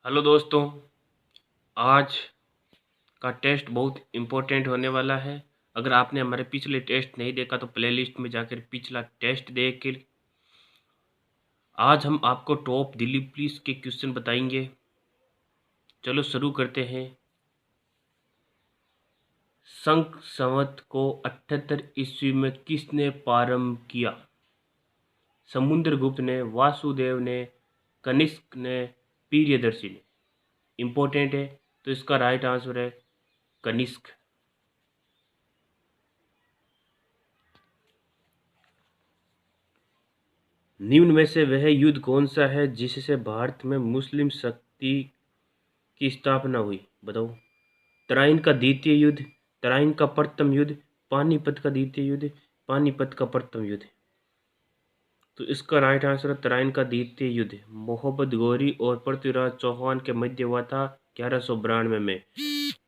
Hello दोस्तों। आज का टेस्ट बहुत इम्पोर्टेंट होने वाला है। अगर आपने हमारे पिछले टेस्ट नहीं देखा तो प्लेलिस्ट में जाकर पिछला टेस्ट देख कर आज हम आपको टॉप दिल्ली पुलिस के क्वेश्चन बताएंगे। चलो शुरू करते हैं। संख संवत को 78 ईस्वी में किसने प्रारंभ किया? समुद्रगुप्त ने, वासुदेव ने, कनिष्क ने, प्रियदर्शी ने। इम्पोर्टेंट है, तो इसका राइट आंसर है कनिष्क। निम्न में से वह युद्ध कौन सा है जिससे भारत में मुस्लिम शक्ति की स्थापना हुई? बताओ। तराइन का द्वितीय युद्ध, तराइन का प्रथम युद्ध, पानीपत का द्वितीय युद्ध, पानीपत का प्रथम युद्ध। तो इसका राइट आंसर है तराइन का द्वितीय युद्ध। मोहब्बत गौरी और पृथ्वीराज चौहान के मध्य हुआ था 1192 में।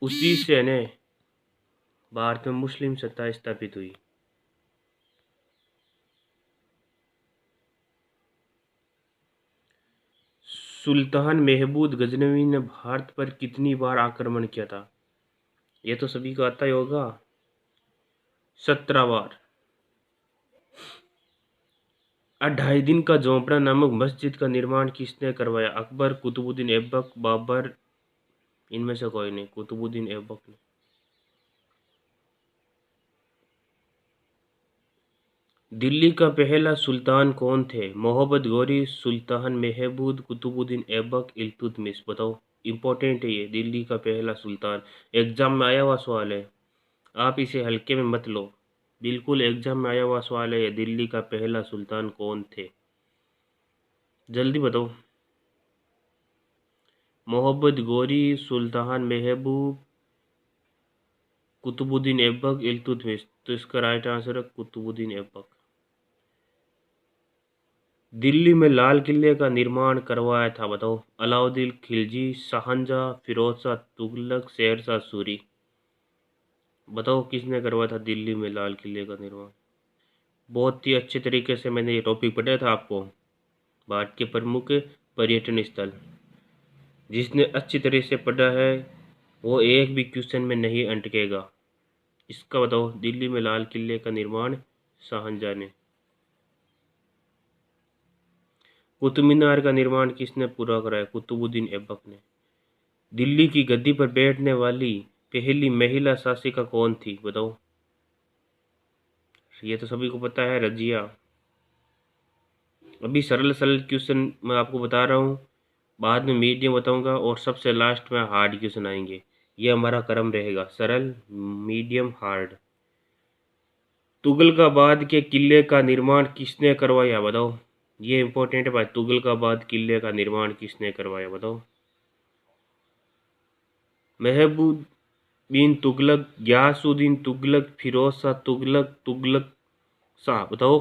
उसी से ने भारत में मुस्लिम सत्ता स्थापित हुई। सुल्तान महमूद गजनवी ने भारत पर कितनी बार आक्रमण किया था? ये तो सभी को आता ही होगा। 17 बार। 2.5 दिन का झोंपड़ा नामक मस्जिद का निर्माण किसने करवाया? अकबर, कुतुबुद्दीन ऐबक, बाबर। इनमें से कोई नहीं, कुतुबुद्दीन ऐबक ने। दिल्ली का पहला सुल्तान कौन थे? मोहब्बत गौरी, सुल्तान महमूद, कुतुबुद्दीन ऐबक, इल्तुतमिश। बताओ। इंपॉर्टेंट है ये, दिल्ली का पहला सुल्तान। एग्जाम में आया हुआ सवाल है, आप इसे हल्के में मत लो। बिल्कुल एग्जाम में आया हुआ सवाल है, दिल्ली का पहला सुल्तान कौन थे? जल्दी बताओ। मोहब्बत गौरी, सुल्तान महमूद, कुतुबुद्दीन ऐबक, इल्तुतमिश। तो इसका राइट आंसर है कुतुबुद्दीन ऐबक। दिल्ली में लाल किले का निर्माण करवाया था? बताओ। अलाउद्दीन खिलजी, शाहजहां, फिरोज शाह तुगलक, शेरशाह सूरी। बताओ किसने करवाया था दिल्ली में लाल किले का निर्माण? बहुत ही अच्छे तरीके से मैंने ये टॉपिक पढ़ाया था आपको। भारत के प्रमुख पर्यटन स्थल, जिसने अच्छी तरह से पढ़ा है वो एक भी क्वेश्चन में नहीं अटकेगा। इसका बताओ, दिल्ली में लाल किले का निर्माण शाहजहां ने। कुतुब मीनार का निर्माण किसने पूरा कराया? कुतुबुद्दीन ऐबक ने। दिल्ली की गद्दी पर बैठने वाली पहली महिला शासिका कौन थी? बताओ। ये तो सभी को पता है, रजिया। अभी सरल सरल क्वेश्चन मैं आपको बता रहा हूँ, बाद में मीडियम बताऊंगा और सबसे लास्ट में हार्ड क्वेश्चन आएंगे। ये हमारा क्रम रहेगा, सरल, मीडियम, हार्ड। तुगलकाबाद के किले का निर्माण किसने करवाया? बताओ। ये इंपॉर्टेंट है भाई, तुगलकाबाद किले का निर्माण किसने करवाया? बताओ। महमूद बिन तुगलक, गयासुद्दीन तुगलक, फिरोज शाह तुगलक, तुगलक शाह। बताओ।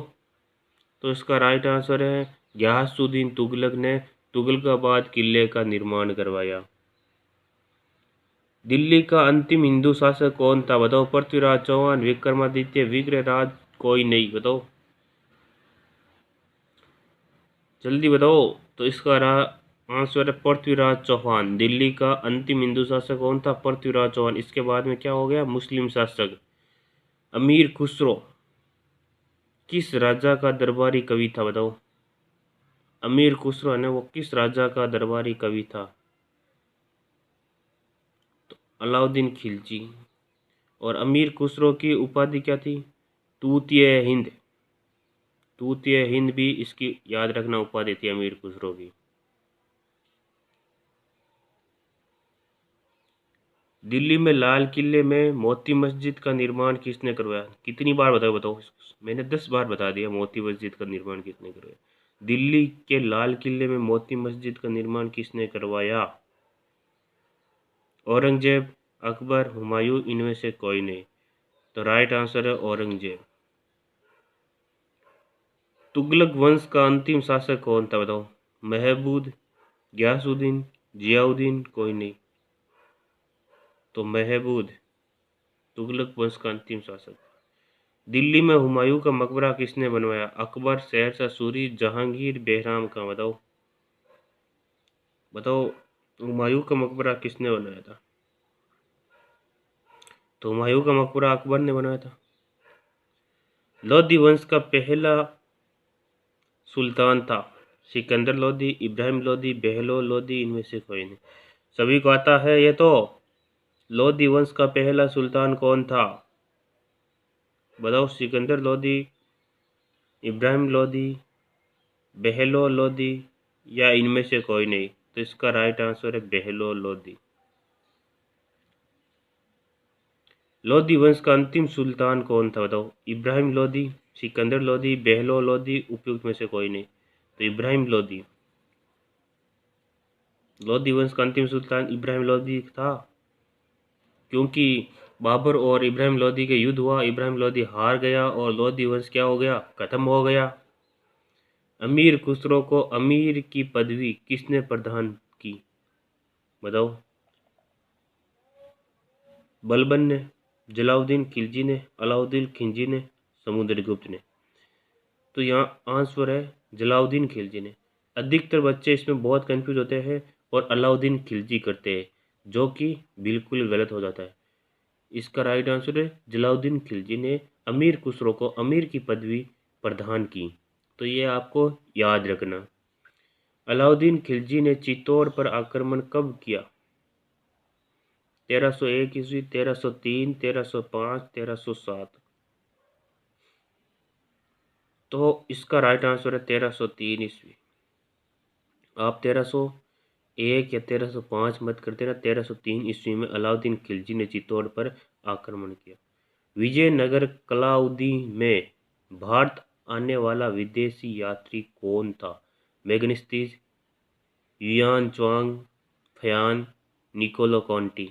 तो इसका राइट आंसर है गयासुद्दीन तुगलक ने तुगलकाबाद किले का निर्माण करवाया। दिल्ली का अंतिम हिंदू शासक कौन था? बताओ। पृथ्वीराज चौहान, विक्रमादित्य, विग्रहराज, कोई नहीं। बताओ, जल्दी बताओ। तो इसका आंसर है पृथ्वीराज चौहान। दिल्ली का अंतिम हिंदू शासक कौन था? पृथ्वीराज चौहान। इसके बाद में क्या हो गया? मुस्लिम शासक। अमीर खुसरो किस राजा का दरबारी कवि था? बताओ। अमीर खुसरो है ना, वो किस राजा का दरबारी कवि था? तो अलाउद्दीन खिलजी। और अमीर खुसरो की उपाधि क्या थी? तूतिए हिंद। तूतिए हिंद भी इसकी याद रखना उपाधि थी अमीर खुसरो की। दिल्ली में लाल किले में मोती मस्जिद का निर्माण किसने करवाया? कितनी बार बताओ? बताओ। मैंने 10 बार बता दिया मोती मस्जिद का निर्माण किसने करवाया। दिल्ली के लाल किले में मोती मस्जिद का निर्माण किसने करवाया? औरंगजेब, अकबर, हुमायूं, इनमें से कोई नहीं। तो राइट आंसर है औरंगजेब। तुगलक वंश का अंतिम शासक कौन था? बताओ। महमूद, गयासुद्दीन, जियाउद्दीन, कोई नहीं। तो महमूद तुगलक वंश का अंतिम शासक। दिल्ली में हुमायूं का मकबरा किसने बनवाया? अकबर, शेरशाह सूरी, जहांगीर, बेहराम का। बताओ। बताओ। हुमायूं का मकबरा किसने बनाया था? तो हुमायूं का मकबरा अकबर ने बनाया था। लोधी वंश का पहला सुल्तान था सिकंदर लोधी, इब्राहिम लोधी, बहलोल लोधी, इनमें से कोई नहीं। सभी को आता है ये तो। लोधी वंश का पहला सुल्तान कौन था? बताओ। सिकंदर लोधी, इब्राहिम लोधी, बहलोल लोधी, या इनमें से कोई नहीं। तो इसका राइट आंसर है बहलोल लोधी। लोधी वंश का अंतिम सुल्तान कौन था? बताओ। इब्राहिम लोधी, सिकंदर लोधी, बहलोल लोधी, उपयुक्त में से कोई नहीं। तो इब्राहिम लोधी। लोधी वंश का अंतिम सुल्तान इब्राहिम लोधी था, क्योंकि बाबर और इब्राहिम लोधी के युद्ध हुआ, इब्राहिम लोधी हार गया और लोधी वंश क्या हो गया? खत्म हो गया। अमीर खुसरो को अमीर की पदवी किसने प्रदान की? बताओ। बलबन ने, जलाउद्दीन खिलजी ने, अलाउद्दीन खिलजी ने, समुद्रगुप्त ने। तो यहाँ आंसर है जलाउद्दीन खिलजी ने। अधिकतर बच्चे इसमें बहुत कंफ्यूज होते हैं और अलाउद्दीन खिलजी करते हैं, जो कि बिल्कुल गलत हो जाता है। इसका राइट आंसर है जलाउद्दीन खिलजी ने अमीर खुसरो को अमीर की पदवी प्रदान की। तो ये आपको याद रखना। अलाउद्दीन खिलजी ने चित्तौड़ पर आक्रमण कब किया? 1301 ईस्वी, 1303, 1305, 1307। तो इसका राइट आंसर है 1303 ईस्वी। आप 1301 या 1305 मत करते ना। 1303 ईस्वी में अलाउद्दीन खिलजी ने चित्तौड़ पर आक्रमण किया। विजयनगर कलाउदी में भारत आने वाला विदेशी यात्री कौन था? मैग्नेस्टीज, युआन च्वांग, फयान, निकोलो कॉन्टी।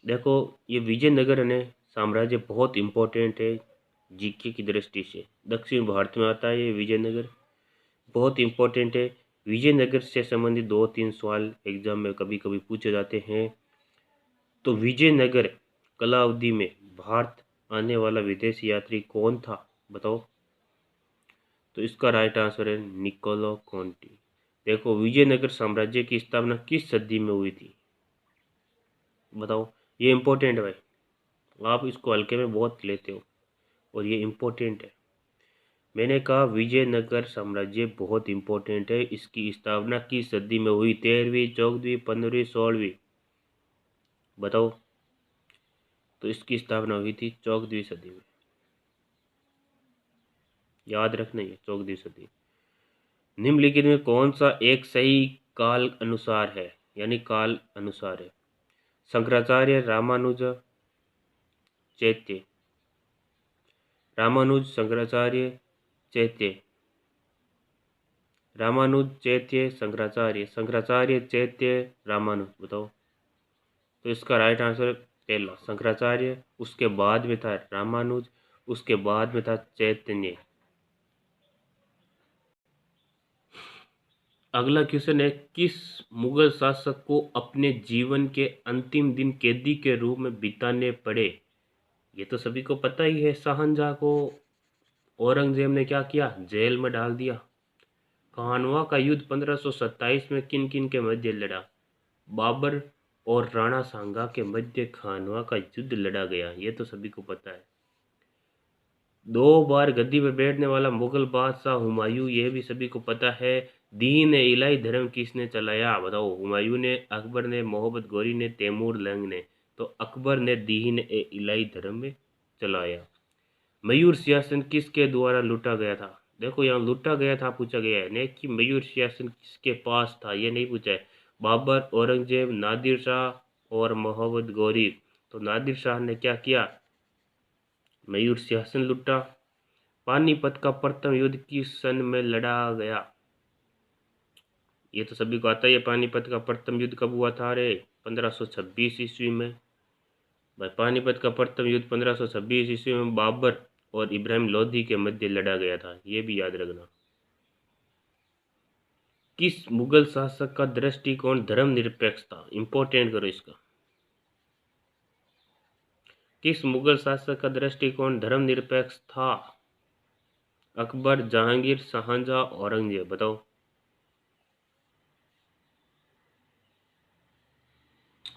देखो, ये विजयनगर ने साम्राज्य बहुत इम्पोर्टेंट है जीके की दृष्टि से। दक्षिण भारत में आता है ये विजयनगर, बहुत इम्पोर्टेंट है। विजयनगर से संबंधित 2-3 सवाल एग्जाम में कभी कभी पूछे जाते हैं। तो विजयनगर कलाउदी में भारत आने वाला विदेशी यात्री कौन था? बताओ। तो इसका राइट आंसर है निकोलो कॉन्टी। देखो, विजयनगर साम्राज्य की स्थापना किस सदी में हुई थी? बताओ। ये इम्पोर्टेंट है भाई, आप इसको हल्के में बहुत लेते हो और ये इम्पोर्टेंट है। मैंने कहा विजयनगर साम्राज्य बहुत इम्पोर्टेंट है। इसकी स्थापना किस सदी में हुई? 13वीं, 14वीं, 15वीं, 16वीं? बताओ। तो इसकी स्थापना हुई थी 14वीं सदी में। याद रखना, ये 14वीं सदी। निम्नलिखित में कौन सा एक सही काल अनुसार है, यानी काल अनुसार है? शंकराचार्य, रामानुज, चैत्य। रामानुज, शंकराचार्य, चैत्य। रामानुज, चैत्य, शंकराचार्य। शंकराचार्य, चैत्य, रामानुज। बताओ। तो इसका राइट आंसर पहला शंकराचार्य, उसके बाद में था रामानुज, उसके बाद में था चैतन्य। अगला क्वेश्चन है, किस मुगल शासक को अपने जीवन के अंतिम दिन कैदी के रूप में बिताने पड़े? ये तो सभी को पता ही है। शाहजहां को औरंगजेब ने क्या किया? जेल में डाल दिया। खानवा का युद्ध 1527 में किन किन के मध्य लड़ा? बाबर और राणा सांगा के मध्य खानवा का युद्ध लड़ा गया, ये तो सभी को पता है। 2 बार गद्दी पर बैठने वाला मुगल बादशाह हुमायूं, ये भी सभी को पता है। दीन ए इलाही धर्म किसने चलाया? बताओ। हुमायूं ने, अकबर ने, मोहम्मद गौरी ने, तैमूर लंग ने। तो अकबर ने दीन ए इलाही धर्म में चलाया। मयूर सिंहासन किसके द्वारा लूटा गया था? देखो, यहाँ लूटा गया था पूछा गया है, नहीं कि मयूर सिंहासन किसके पास था, ये नहीं पूछा है। बाबर, औरंगजेब, नादिर शाह और मोहम्मद गौरी। तो नादिर शाह ने क्या किया? मयूर सिंहासन लूटा। पानीपत का प्रथम युद्ध किस सन में लड़ा गया? ये तो सभी को आता ही है। पानीपत का प्रथम युद्ध कब हुआ था? अरे 1526 ईस्वी में। भाई, पानीपत का प्रथम युद्ध 1526 ईस्वी में बाबर और इब्राहिम लोधी के मध्य लड़ा गया था, ये भी याद रखना। किस मुगल शासक का दृष्टिकोण धर्मनिरपेक्ष था? इंपॉर्टेंट करो इसका। किस मुगल शासक का दृष्टिकोण धर्मनिरपेक्ष था? अकबर, जहांगीर, शाहजहां, औरंगजेब। बताओ।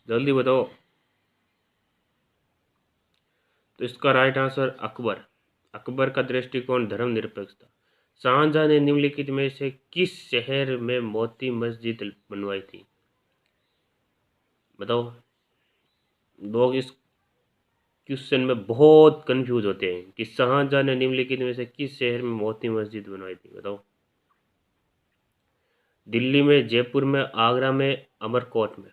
जल्दी बताओ। तो इसका राइट आंसर अकबर। अकबर का दृष्टिकोण धर्मनिरपेक्षता। शाहजहां ने निम्नलिखित में से किस शहर में मोती मस्जिद बनवाई थी? बताओ। लोग इस क्वेश्चन में बहुत कंफ्यूज होते हैं कि शाहजहां ने निम्नलिखित में से किस शहर में मोती मस्जिद बनवाई थी, बताओ। दिल्ली में, जयपुर में, आगरा में, अमरकोट में।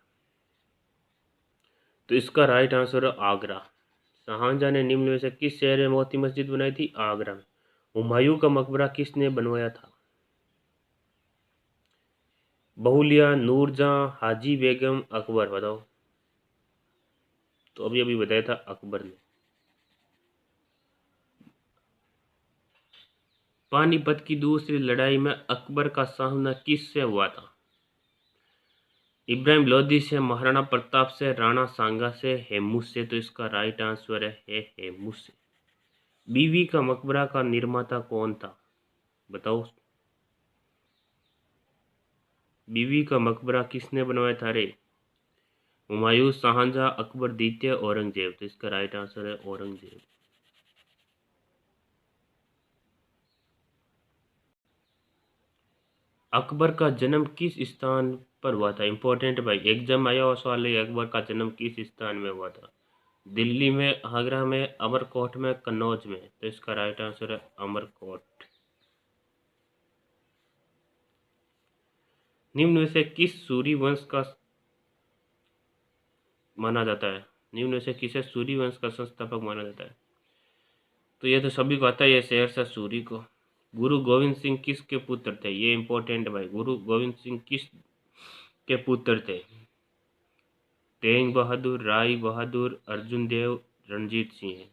तो इसका राइट आंसर है आगरा। शाहजहां ने निम्न में से किस शहर में मोती मस्जिद बनाई थी? आगरा में। हुमायूं का मकबरा किसने बनवाया था? बहुलिया, नूरजहां, हाजी बेगम, अकबर, बताओ। तो अभी अभी बताया था अकबर ने। पानीपत की दूसरी लड़ाई में अकबर का सामना किससे हुआ था? इब्राहिम लोदी से, महाराणा प्रताप से, राणा सांगा से, हेमू से। तो इसका राइट आंसर है हेमू से। बीवी का मकबरा का निर्माता कौन था? बताओ। बीवी का मकबरा किसने बनवाया था रे? हुमायूं, शाहजहां, अकबर द्वितीय, औरंगजेब। तो इसका राइट आंसर है औरंगजेब। अकबर का जन्म किस स्थान पर हुआ था? इंपॉर्टेंट भाई, एग्जाम आया हुआ सवाल है। अकबर का जन्म किस स्थान में हुआ था? दिल्ली में, आगरा में, अमरकोट में, कन्नौज में। तो इसका राइट आंसर है अमरकोट। निम्न में से किस सूरी वंश का माना जाता है? निम्न में से किसे सूरी वंश का संस्थापक माना जाता है? तो ये तो सभी को आता है, ये शेरशाह सूरी को। गुरु गोविंद सिंह किसके पुत्र थे? ये इंपॉर्टेंट भाई, गुरु गोविंद सिंह किस के पुत्र थे? तेंग बहादुर, राय बहादुर, अर्जुन देव, रणजीत सिंह।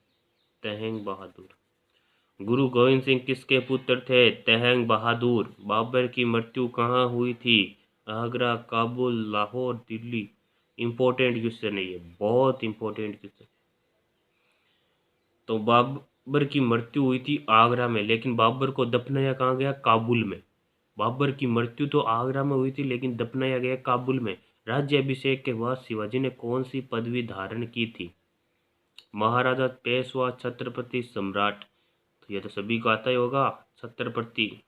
तेंग बहादुर। गुरु गोविंद सिंह किसके पुत्र थे? तेंग बहादुर। बाबर की मृत्यु कहाँ हुई थी? आगरा, काबुल, लाहौर, दिल्ली। इंपॉर्टेंट क्वेश्चन है ये, बहुत इंपॉर्टेंट क्वेश्चन। तो बाबर की मृत्यु हुई थी आगरा में, लेकिन बाबर को दफनाया कहाँ गया? काबुल में। बाबर की मृत्यु तो आगरा में हुई थी, लेकिन दफनाया गया काबुल में। राज्याभिषेक के बाद शिवाजी ने कौन सी पदवी धारण की थी? महाराजा, पेशवा, छत्रपति, सम्राट। तो यह तो सभी को आता ही होगा, छत्रपति।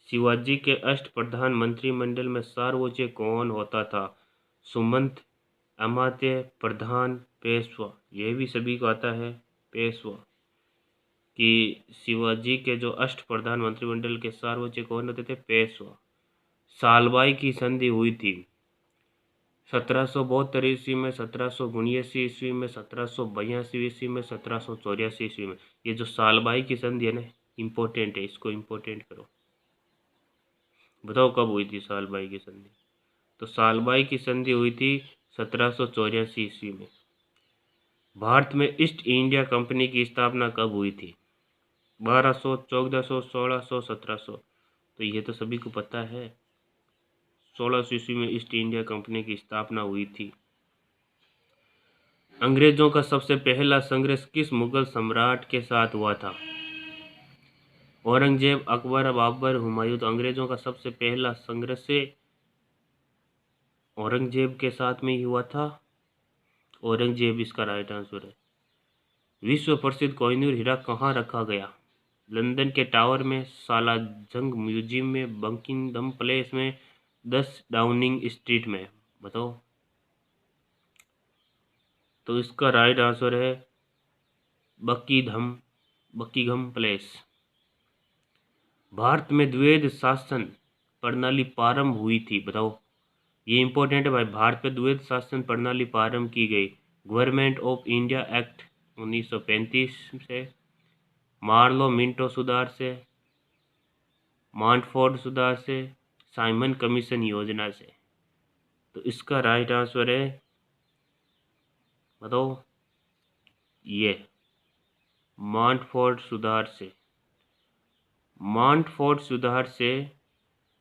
शिवाजी के अष्टप्रधान मंत्रिमंडल में सर्वोच्च कौन होता था? सुमंत, अमात्य, प्रधान, पेशवा। यह भी सभी को आता है, पेशवा। कि शिवाजी के जो अष्टप्रधान मंत्रिमंडल के सर्वोच्च कौन होते थे? पेशवा। सालबाई की संधि हुई थी 1772 ईस्वी में, 1779 ईस्वी में, 1782 ईस्वी में, 1784 ईस्वी में। ये जो सालबाई की संधि है ना, इम्पोर्टेंट है, इसको इम्पोर्टेंट करो। बताओ कब हुई थी सालबाई की संधि? तो सालबाई की संधि हुई थी 1784 ईस्वी में। भारत में ईस्ट इंडिया कंपनी की स्थापना कब हुई थी? 1200, 1400, 1600, 1700। तो ये तो सभी को पता है, 1600 ईस्वी में ईस्ट इंडिया कंपनी की स्थापना हुई थी। अंग्रेजों का सबसे पहला संघर्ष किस मुगल सम्राट के साथ हुआ था? औरंगजेब, अकबर, बाबर, हुमायूं। तो अंग्रेजों का सबसे पहला संघर्ष औरंगजेब के साथ में ही हुआ था। औरंगजेब इसका राइट आंसर है। विश्व प्रसिद्ध कोहिनूर हीरा कहाँ रखा गया? लंदन के टावर में, सालारजंग म्यूजियम में, बकिंगम पैलेस में, 10 डाउनिंग स्ट्रीट में। बताओ। तो इसका राइट आंसर है बकीधम बकिंगम पैलेस। भारत में द्वैध शासन प्रणाली प्रारंभ हुई थी, बताओ। ये इंपॉर्टेंट है भाई, भारत में द्वैध शासन प्रणाली प्रारंभ की गई। गवर्नमेंट ऑफ इंडिया एक्ट 1935 से, मार्लो मिंटो सुधार से, मॉन्टफोर्ड सुधार से, साइमन कमीशन योजना से। तो इसका राइट आंसर है, बताओ, ये मॉन्टफोर्ड सुधार से। मॉन्टफोर्ड सुधार से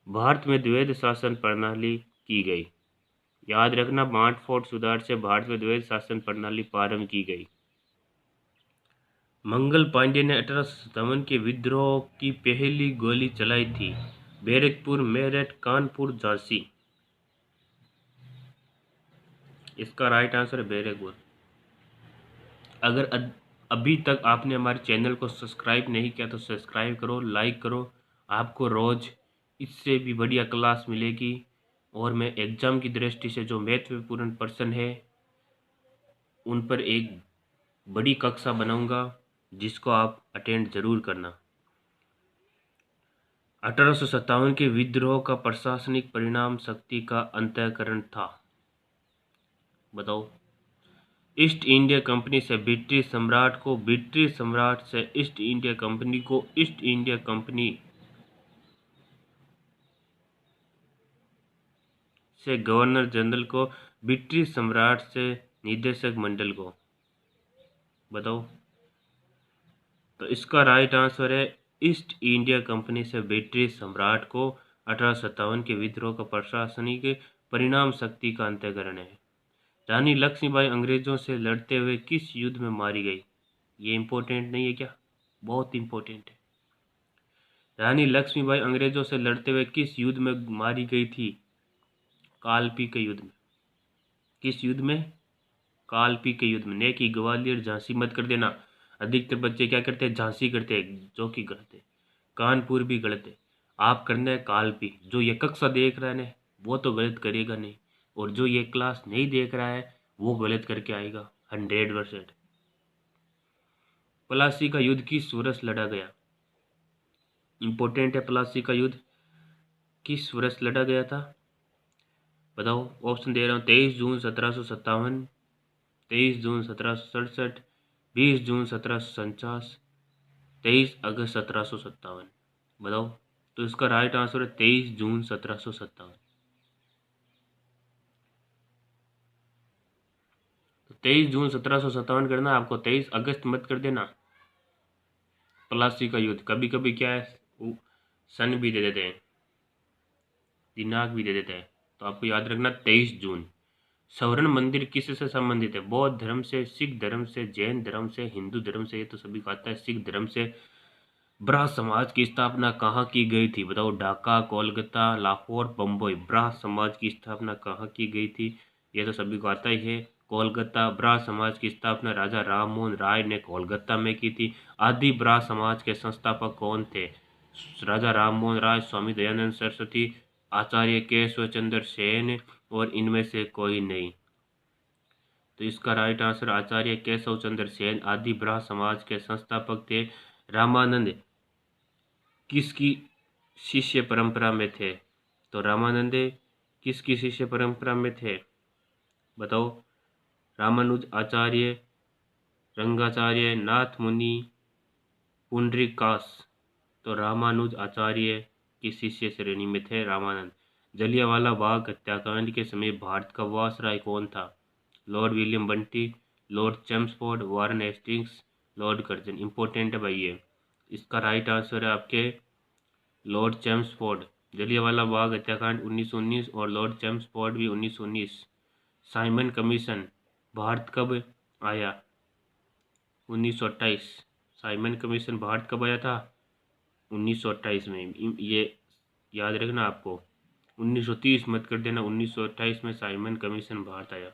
भारत में द्वैध शासन प्रणाली की गई। याद रखना, मॉन्टफोर्ड सुधार से भारत में द्वैध शासन प्रणाली प्रारंभ की गई। मंगल पांडे ने 1857 के विद्रोह की पहली गोली चलाई थी। बैरकपुर, मेरठ, कानपुर, झांसी। इसका राइट आंसर है बैरकपुर। अगर अभी तक आपने हमारे चैनल को सब्सक्राइब नहीं किया तो सब्सक्राइब करो, लाइक करो। आपको रोज़ इससे भी बढ़िया क्लास मिलेगी। और मैं एग्ज़ाम की दृष्टि से जो महत्वपूर्ण पर्सन है उन पर एक बड़ी कक्षा बनाऊंगा, जिसको आप अटेंड ज़रूर करना। 1857 के विद्रोह का प्रशासनिक परिणाम शक्ति का अंतःकरण था। बताओ। ईस्ट इंडिया कंपनी से ब्रिटिश सम्राट को, ब्रिटिश सम्राट से ईस्ट इंडिया कंपनी को, ईस्ट इंडिया कंपनी से गवर्नर जनरल को, ब्रिटिश सम्राट से निदेशक मंडल को। बताओ। तो इसका राइट आंसर है ईस्ट इंडिया कंपनी से ब्रिटिश सम्राट को 1857 के विद्रोह का प्रशासनिक परिणाम शक्ति का अंतःकरण है। रानी लक्ष्मीबाई अंग्रेजों से लड़ते हुए किस युद्ध में मारी गई? ये इम्पोर्टेंट नहीं है क्या? बहुत इम्पोर्टेंट है। रानी लक्ष्मीबाई अंग्रेजों से लड़ते हुए किस युद्ध में मारी गई थी? कालपी के युद्ध में। किस युद्ध में? कालपी के युद्ध में। ने की ग्वालियर झांसी मत कर देना। अधिकतर बच्चे क्या करते हैं? झांसी करते हैं, जो कि गलत है। कानपुर भी गलत है। आप करना है कालपी। जो ये कक्षा देख रहा है ना, वो तो गलत करेगा नहीं, और जो ये क्लास नहीं देख रहा है वो गलत करके आएगा 100%। प्लासी का युद्ध किस वर्ष लड़ा गया? इंपॉर्टेंट है। प्लासी का युद्ध किस वर्ष लड़ा गया था? बताओ। ऑप्शन दे रहा हूँ। 23 जून 1757, 23 जून 1767, 20 जून 1749, 23 अगस्त 1757। बताओ। तो इसका राइट आंसर है 23 जून 1757। तो 23 जून 1757 करना आपको, 23 अगस्त मत कर देना। प्लासी का युद्ध कभी कभी क्या है, सन भी दे देते हैं, दिनांक भी दे देते हैं, तो आपको याद रखना 23 जून। स्वर्ण मंदिर किससे संबंधित है? बौद्ध धर्म से, सिख धर्म से, जैन धर्म से, हिंदू धर्म से? ये तो सभी को आता है। सिख धर्म से। ब्रह्म समाज की स्थापना कहाँ की गई थी? बताओ। ढाका, कोलकाता, लाहौर, बम्बई। ब्रह्म समाज की स्थापना कहाँ की गई थी? ये तो सभी को आता ही है। कोलकाता। ब्रह्म समाज की स्थापना राजा राम मोहन राय ने कोलकाता में की थी। आदि ब्रह्म समाज के संस्थापक कौन थे? राजा राम मोहन राय, स्वामी दयानंद सरस्वती, आचार्य केशव चंद्र सेन, और इनमें से कोई नहीं। तो इसका राइट आंसर आचार्य केशव चंद्र सेन आदि ब्रह्म समाज के संस्थापक थे। रामानंद किसकी शिष्य परंपरा में थे? तो रामानंद किसकी शिष्य परंपरा में थे? बताओ। रामानुज आचार्य, रंगाचार्य, नाथ मुनि, पुंडरीकास। तो रामानुज आचार्य की शिष्य श्रेणी में थे रामानंद। जलियांवाला बाग हत्याकांड के समय भारत का वायसराय कौन था? Lord William Bunty, Lord Chelmsford, Warren Hastings, Lord Curzon. Important है भाई ये। इसका राइट आंसर है आपके लॉर्ड चैम्सफोर्ड। जलियांवाला बाग हत्याकांड 1919 और लॉर्ड चैम्सफोर्ड भी 1919। साइमन कमीशन भारत कब आया? 1928। साइमन कमीशन भारत कब आया था? 1928 में। ये याद रखना आपको। 1930 मत कर देना। 1928 में साइमन कमीशन भारत आया।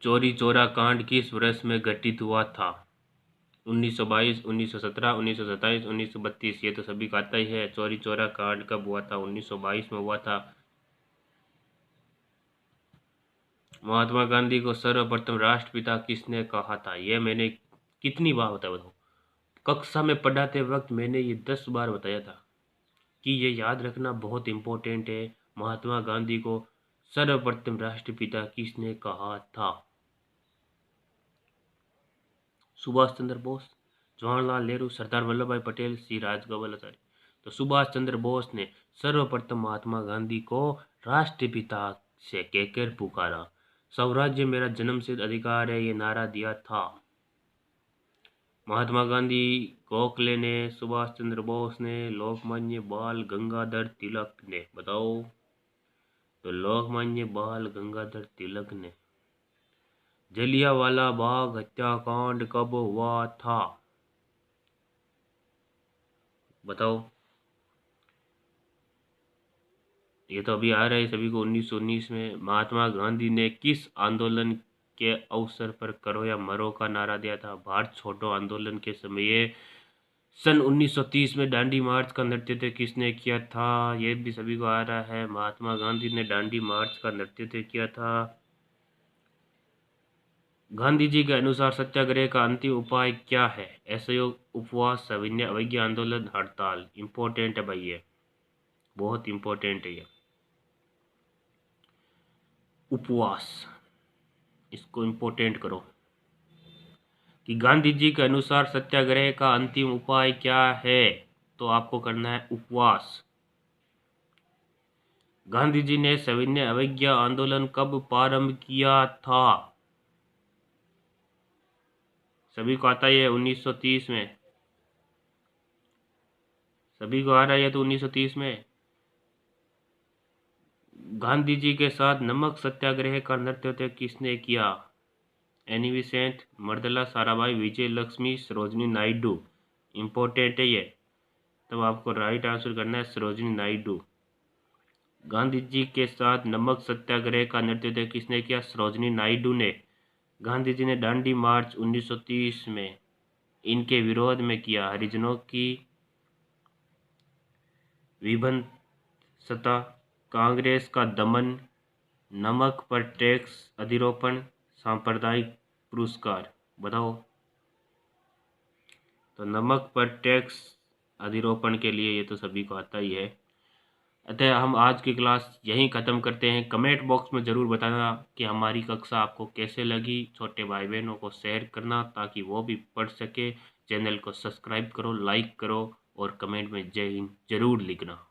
चौरी चौरा कांड किस वर्ष में घटित हुआ था? 1922, 1917, 1927, 1932। ये तो सभी का आता ही है। चौरी चौरा कांड कब हुआ था? 1922 में हुआ था। महात्मा गांधी को सर्वप्रथम राष्ट्रपिता किसने कहा था? यह मैंने कितनी बार बताओ। कक्षा में पढ़ाते वक्त मैंने ये 10 बार बताया था कि ये याद रखना बहुत इम्पोर्टेंट है। महात्मा गांधी को सर्वप्रथम राष्ट्रपिता किसने कहा था? सुभाष चंद्र बोस, जवाहरलाल नेहरू, सरदार वल्लभ भाई पटेल, श्री राजगोपालाचारी। तो सुभाष चंद्र बोस ने सर्वप्रथम महात्मा गांधी को राष्ट्रपिता से कहकर पुकारा। स्वराज्य मेरा जन्मसिद्ध अधिकार है, ये नारा दिया था। महात्मा गांधी, गोखले ने, सुभाष चंद्र बोस ने, लोकमान्य बाल गंगाधर तिलक ने। बताओ। तो लोकमान्य बाल गंगाधर तिलक ने। जलियांवाला बाग हत्याकांड कब हुआ था? बताओ। ये तो अभी आ रहा है सभी को। 1919 में महात्मा गांधी ने किस आंदोलन के अवसर पर करो या मरो का नारा दिया था? भारत छोड़ो आंदोलन के समय सन 1930 में दांडी मार्च का नृत्य किसने किया था? ये भी सभी को आ रहा है। महात्मा गांधी ने दांडी मार्च का नृत्य किया था। गांधी जी के अनुसार सत्याग्रह का अंतिम उपाय क्या है? असहयोग, उपवास, सविनय अवज्ञा, आंदोलन, हड़ताल। इंपॉर्टेंट है भाई, ये बहुत इंपॉर्टेंट है ये। उपवास, इसको इंपॉर्टेंट करो कि गांधी जी के अनुसार सत्याग्रह का अंतिम उपाय क्या है, तो आपको करना है उपवास। गांधी जी ने सविनय अवज्ञा आंदोलन कब प्रारंभ किया था? सभी को आता है 1930 में। सभी को आ रहा है तो 1930 में। गांधी जी के साथ नमक सत्याग्रह का नेतृत्व किसने किया? एनी बेसेंट, मर्दला साराभाई, विजय लक्ष्मी, सरोजिनी नायडू। इंपॉर्टेंट है ये, तब आपको राइट आंसर करना है सरोजिनी नायडू। गांधी जी के साथ नमक सत्याग्रह का नेतृत्व किसने किया? सरोजिनी नायडू ने। गांधी जी ने दांडी मार्च 1930 में इनके विरोध में किया। हरिजनों की विभत्सता, कांग्रेस का दमन, नमक पर टैक्स अधिरोपण, सांप्रदायिक पुरस्कार। बताओ। तो नमक पर टैक्स अधिरोपण के लिए ये तो सभी को आता ही है। अतः हम आज की क्लास यहीं ख़त्म करते हैं। कमेंट बॉक्स में ज़रूर बताना कि हमारी कक्षा आपको कैसे लगी। छोटे भाई बहनों को शेयर करना ताकि वो भी पढ़ सके। चैनल को सब्सक्राइब करो, लाइक करो और कमेंट में जय हिंद ज़रूर लिखना।